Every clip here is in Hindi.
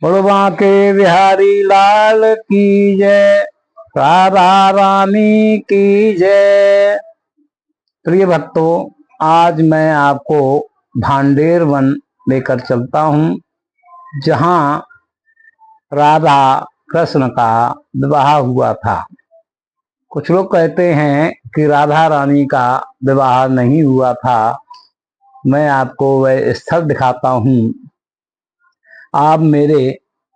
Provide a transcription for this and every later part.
बोलो बांके बिहारी लाल की जय, राधा रानी की जय। प्रिय भक्तों, आज मैं आपको भांडेर वन लेकर चलता हूँ, जहाँ राधा कृष्ण का विवाह हुआ था। कुछ लोग कहते हैं कि राधा रानी का विवाह नहीं हुआ था। मैं आपको वह स्थल दिखाता हूँ। आप मेरे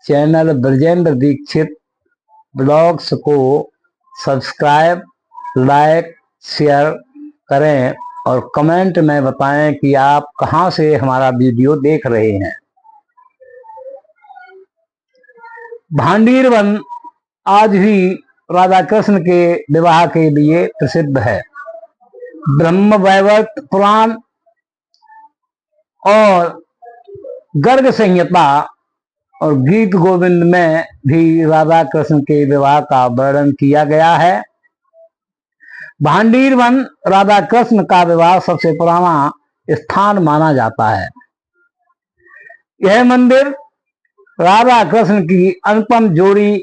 चैनल ब्रजेंद्र दीक्षित ब्लॉग्स को सब्सक्राइब, लाइक, शेयर करें और कमेंट में बताएं कि आप कहां से हमारा वीडियो देख रहे हैं। भांडीर वन आज भी राधा कृष्ण के विवाह के लिए प्रसिद्ध है। ब्रह्म वैवर्त पुराण और गर्ग संहिता और गीत गोविंद में भी राधा कृष्ण के विवाह का वर्णन किया गया है। भांडीर वन राधा कृष्ण का विवाह सबसे पुराना स्थान माना जाता है। यह मंदिर राधा कृष्ण की अनुपम जोड़ी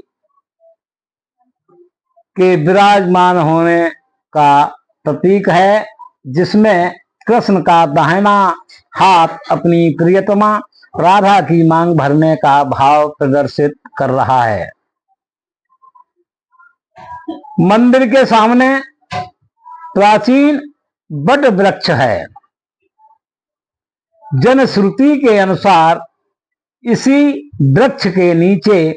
के विराजमान होने का प्रतीक है, जिसमें कृष्ण का दाहिना हाथ अपनी प्रियतमा राधा की मांग भरने का भाव प्रदर्शित कर रहा है। मंदिर के सामने प्राचीन बट वृक्ष है। जनश्रुति के अनुसार इसी वृक्ष के नीचे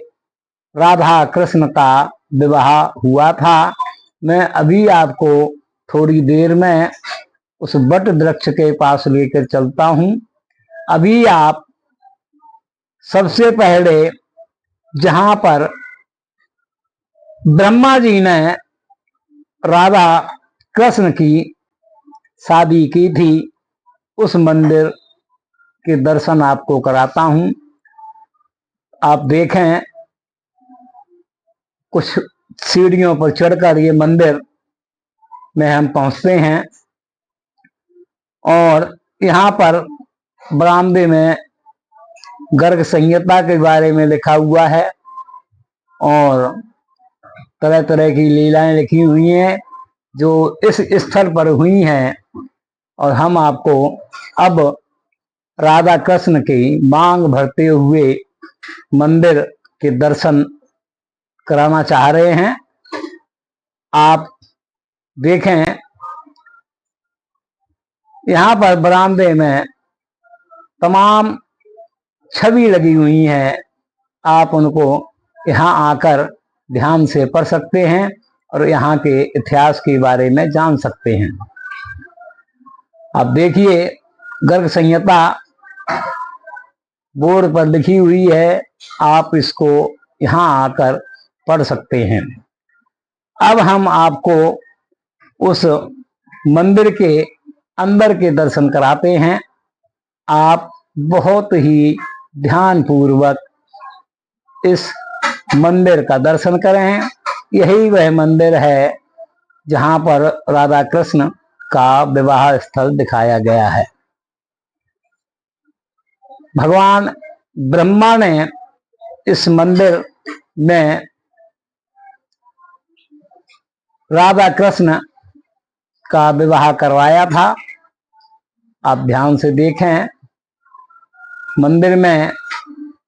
राधा कृष्ण का विवाह हुआ था। मैं अभी आपको थोड़ी देर में उस बट वृक्ष के पास लेकर चलता हूं। अभी आप सबसे पहले जहां पर ब्रह्मा जी ने राधा कृष्ण की शादी की थी, उस मंदिर के दर्शन आपको कराता हूं। आप देखें, कुछ सीढ़ियों पर चढ़कर ये मंदिर में हम पहुंचते हैं और यहाँ पर बरामदे में गर्ग संहिता के बारे में लिखा हुआ है और तरह तरह की लीलाएं लिखी हुई हैं जो इस स्थल पर हुई हैं। और हम आपको अब राधा कृष्ण की मांग भरते हुए मंदिर के दर्शन कराना चाह रहे हैं। आप देखें, यहाँ पर बरामदे में तमाम छवि लगी हुई हैं। आप उनको यहाँ आकर ध्यान से पढ़ सकते हैं और यहाँ के इतिहास के बारे में जान सकते हैं। आप देखिए, गर्ग संहिता बोर्ड पर लिखी हुई है। आप इसको यहाँ आकर पढ़ सकते हैं। अब हम आपको उस मंदिर के अंदर के दर्शन कराते हैं। आप बहुत ही ध्यानपूर्वक इस मंदिर का दर्शन करें। यही वह मंदिर है जहां पर राधा कृष्ण का विवाह स्थल दिखाया गया है। भगवान ब्रह्मा ने इस मंदिर में राधा कृष्ण का विवाह करवाया था। आप ध्यान से देखें, मंदिर में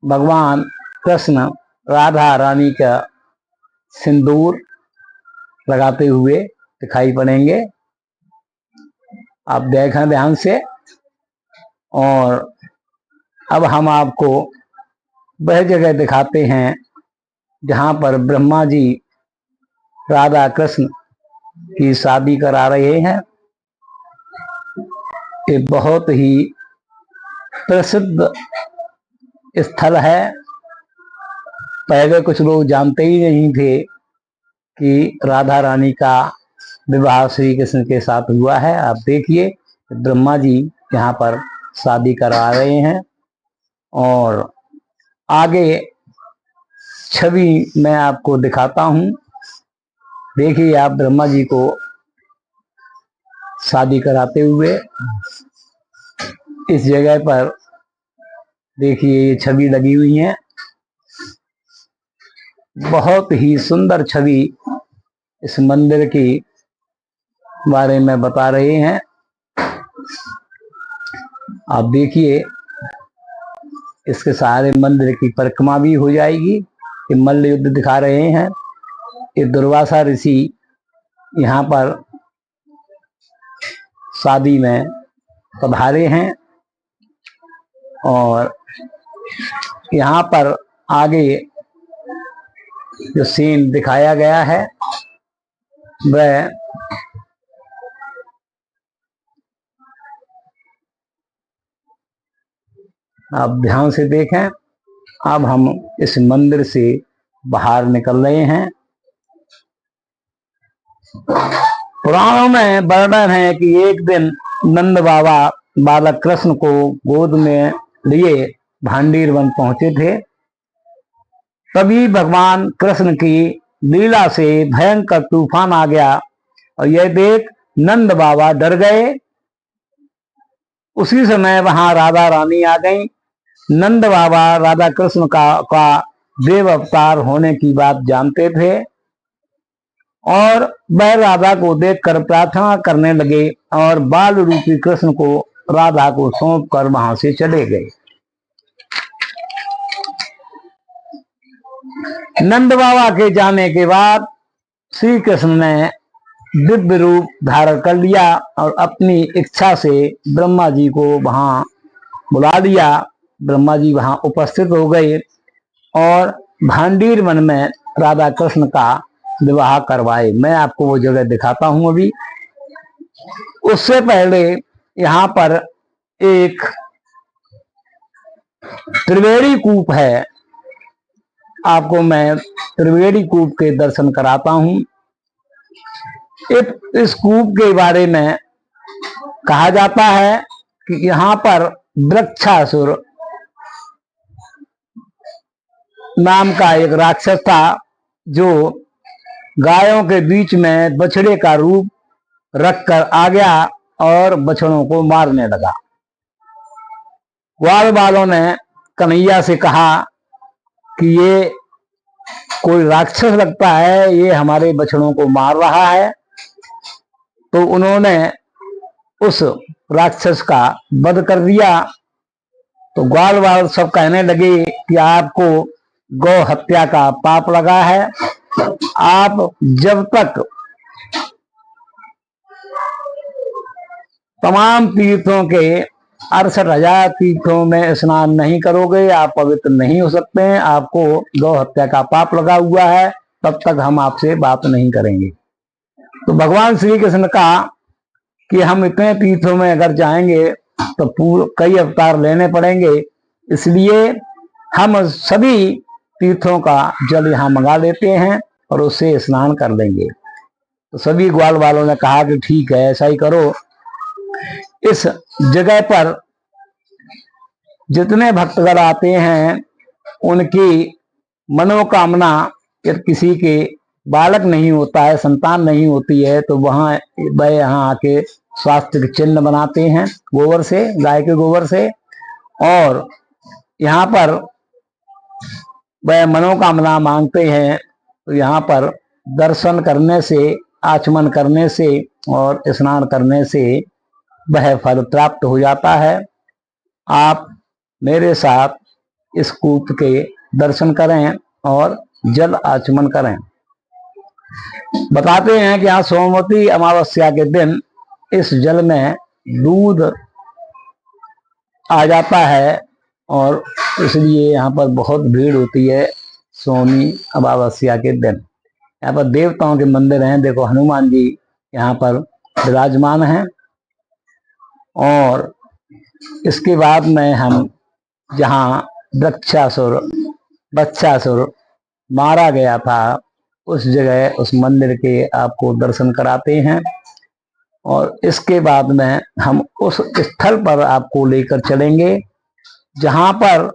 भगवान कृष्ण राधा रानी का सिंदूर लगाते हुए दिखाई पड़ेंगे। आप देखें ध्यान से। और अब हम आपको वह जगह दिखाते हैं जहां पर ब्रह्मा जी राधा कृष्ण की शादी करा रहे हैं। ये बहुत ही प्रसिद्ध स्थल है। पहले कुछ लोग जानते ही नहीं थे कि राधा रानी का विवाह श्री कृष्ण के साथ हुआ है। आप देखिए, ब्रह्मा जी यहाँ पर शादी करा रहे हैं और आगे छवि मैं आपको दिखाता हूँ। देखिए, आप ब्रह्मा जी को शादी कराते हुए इस जगह पर देखिए, ये छवि लगी हुई है। बहुत ही सुंदर छवि इस मंदिर की बारे में बता रहे हैं। आप देखिए, इसके सारे मंदिर की परिक्रमा भी हो जाएगी। ये मल्ल युद्ध दिखा रहे हैं। ये दुर्वासा ऋषि यहाँ पर शादी में पधारे हैं और यहाँ पर आगे जो सीन दिखाया गया है वह आप ध्यान से देखें। अब हम इस मंदिर से बाहर निकल रहे हैं। पुराणों में वर्णन है कि एक दिन नंद बाबा बालक कृष्ण को गोद में लिए भांडीर वन पहुंचे थे। तभी भगवान कृष्ण की लीला से भयंकर तूफान आ गया और यह देख नंद बाबा डर गए। उसी समय वहां राधा रानी आ गई। नंद बाबा राधा कृष्ण का देव अवतार होने की बात जानते थे और वह राधा को देखकर प्रार्थना करने लगे और बाल रूपी कृष्ण को राधा को सौंप कर वहां से चले गए। नंद बाबा के जाने के बाद श्री कृष्ण ने दिव्य रूप धारण कर लिया और अपनी इच्छा से ब्रह्मा जी को वहां बुला लिया। ब्रह्मा जी वहां उपस्थित हो गए और भांडीर वन में राधा कृष्ण का विवाह करवाए। मैं आपको वो जगह दिखाता हूं अभी। उससे पहले यहाँ पर एक त्रिवेणी कूप है। आपको मैं त्रिवेणी कूप के दर्शन कराता हूं। इस कूप के बारे में कहा जाता है कि यहाँ पर वृक्षासुर नाम का एक राक्षस था जो गायों के बीच में बछड़े का रूप रखकर आ गया और बछड़ों को मारने लगा। ग्वाल वालों ने कन्हैया से कहा कि ये कोई राक्षस लगता है, ये हमारे बछड़ों को मार रहा है। तो उन्होंने उस राक्षस का वध कर दिया। तो ग्वाल वाल सब कहने लगे कि आपको गौ हत्या का पाप लगा है। आप जब तक तमाम तीर्थों के 68,000 तीर्थों में स्नान नहीं करोगे, आप पवित्र नहीं हो सकते हैं। आपको गौ हत्या का पाप लगा हुआ है, तब तक हम आपसे बात नहीं करेंगे। तो भगवान श्री कृष्ण का कि हम इतने तीर्थों में अगर जाएंगे तो कई अवतार लेने पड़ेंगे, इसलिए हम सभी तीर्थों का जल यहाँ मंगा लेते हैं और उससे स्नान कर लेंगे। तो सभी ग्वाल वालों ने कहा कि ठीक है, ऐसा ही करो। इस जगह पर जितने भक्तगण आते हैं उनकी मनोकामना, यदि किसी के बालक नहीं होता है, संतान नहीं होती है, तो वह यहाँ आके स्वास्थ्य के चिन्ह बनाते हैं गोबर से, गाय के गोबर से। और यहाँ पर वह मनोकामना मांगते हैं। तो यहाँ पर दर्शन करने से, आचमन करने से और स्नान करने से वह फल प्राप्त हो जाता है। आप मेरे साथ इस कूप के दर्शन करें और जल आचमन करें। बताते हैं कि यहाँ सोमवती अमावस्या के दिन इस जल में दूध आ जाता है और इसलिए यहाँ पर बहुत भीड़ होती है सोमी अमावस्या के दिन। यहाँ पर देवताओं के मंदिर हैं। देखो हनुमान जी यहाँ पर विराजमान हैं। और इसके बाद में हम जहाँ बच्चासुर मारा गया था उस जगह, उस मंदिर के आपको दर्शन कराते हैं। और इसके बाद में हम उस स्थल पर आपको लेकर चलेंगे जहां पर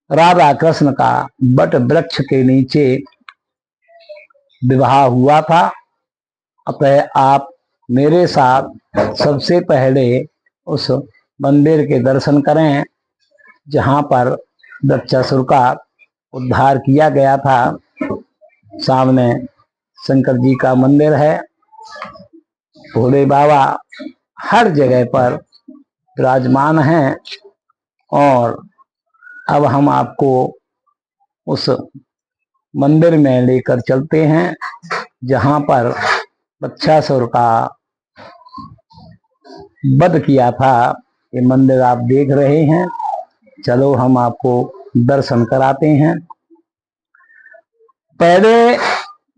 राधा कृष्ण का बट वृक्ष के नीचे विवाह हुआ था। अतः आप मेरे साथ सबसे पहले उस मंदिर के दर्शन करें जहां पर वृक्षासुर का उद्धार किया गया था। सामने शंकर जी का मंदिर है। भोले बाबा हर जगह पर विराजमान हैं। और अब हम आपको उस मंदिर में लेकर चलते हैं जहां पर बच्चासुर का वध किया था। ये मंदिर आप देख रहे हैं। चलो हम आपको दर्शन कराते हैं। पहले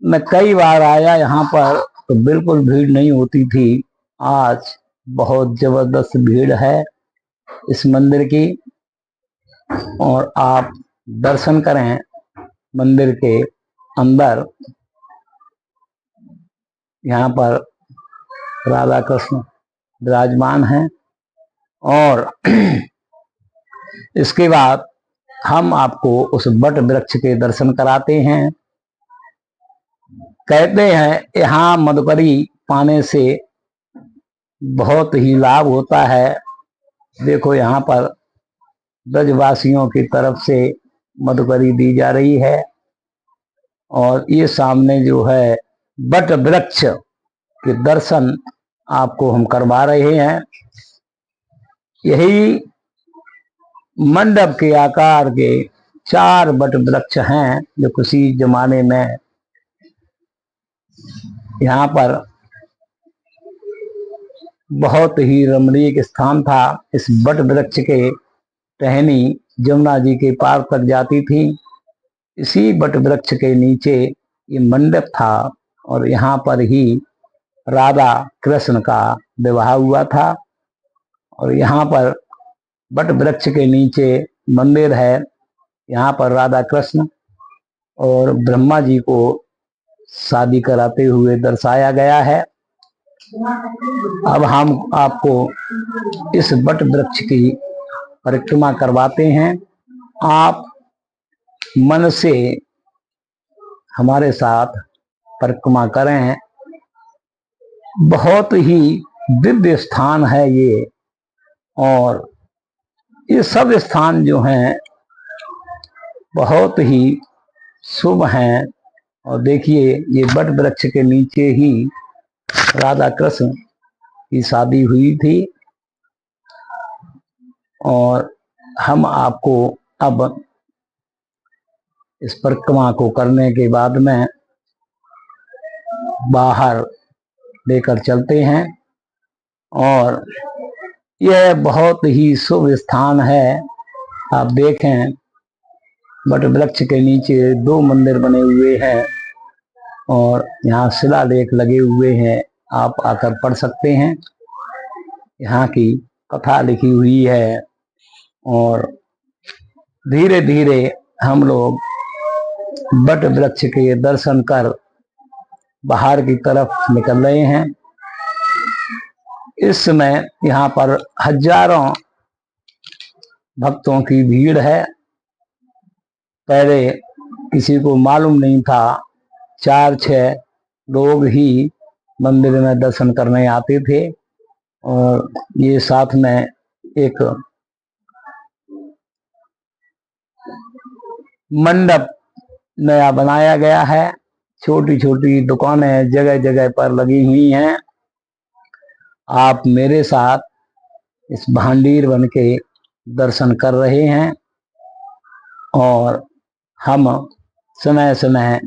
मैं कई बार आया यहाँ पर तो बिल्कुल भीड़ नहीं होती थी। आज बहुत जबरदस्त भीड़ है इस मंदिर की। और आप दर्शन करें मंदिर के अंदर। यहाँ पर राधा कृष्ण विराजमान हैं। और इसके बाद हम आपको उस वट वृक्ष के दर्शन कराते हैं। कहते हैं यहाँ मधुकरी पाने से बहुत ही लाभ होता है। देखो यहाँ पर ब्रजवासियों की तरफ से मधुकरी दी जा रही है। और ये सामने जो है वट वृक्ष के दर्शन आपको हम करवा रहे हैं। यही मंडप के आकार के 4 वट वृक्ष हैं जो किसी जमाने में यहाँ पर बहुत ही रमणीय स्थान था। इस वट वृक्ष के टहनी जमुना जी के पार तक जाती थी। इसी वट वृक्ष के नीचे ये मंडप था और यहाँ पर ही राधा कृष्ण का विवाह हुआ था। और यहाँ पर वट वृक्ष के नीचे मंदिर है। यहाँ पर राधा कृष्ण और ब्रह्मा जी को शादी कराते हुए दर्शाया गया है। अब हम आपको इस वट वृक्ष की परिक्रमा करवाते हैं। आप मन से हमारे साथ परिक्रमा करें। बहुत ही दिव्य स्थान है ये। और ये सब स्थान जो हैं बहुत ही शुभ हैं। और देखिए ये वट वृक्ष के नीचे ही राधा कृष्ण की शादी हुई थी। और हम आपको अब इस परिक्रमा को करने के बाद में बाहर लेकर चलते हैं। और यह बहुत ही शुभ स्थान है। आप देखें वट वृक्ष के नीचे 2 मंदिर बने हुए हैं और यहाँ शिलालेख लगे हुए हैं। आप आकर पढ़ सकते हैं। यहाँ की कथा लिखी हुई है। और धीरे धीरे हम लोग वट वृक्ष के दर्शन कर बाहर की तरफ निकल रहे हैं। इस समय यहाँ पर हजारों भक्तों की भीड़ है। पहले किसी को मालूम नहीं था। 4-6 लोग ही मंदिर में दर्शन करने आते थे। और ये साथ में एक मंडप नया बनाया गया है। छोटी छोटी दुकानें जगह जगह पर लगी हुई हैं। आप मेरे साथ इस भांडीर बन के दर्शन कर रहे हैं। और हम समय समय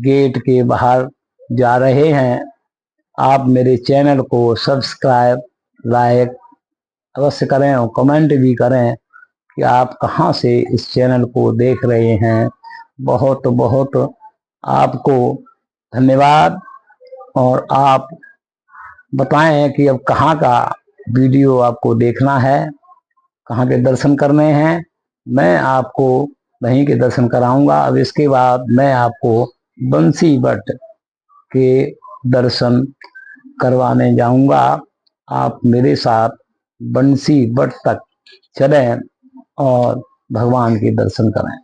गेट के बाहर जा रहे हैं। आप मेरे चैनल को सब्सक्राइब लाइक अवश्य करें और कमेंट भी करें कि आप कहां से इस चैनल को देख रहे हैं। बहुत बहुत आपको धन्यवाद। और आप बताएं कि अब कहां का वीडियो आपको देखना है, कहां के दर्शन करने हैं। मैं आपको वहीं के दर्शन कराऊंगा। अब इसके बाद मैं आपको बंसी वट के दर्शन करवाने जाऊंगा। आप मेरे साथ बंसी वट तक चलें और भगवान के दर्शन करें।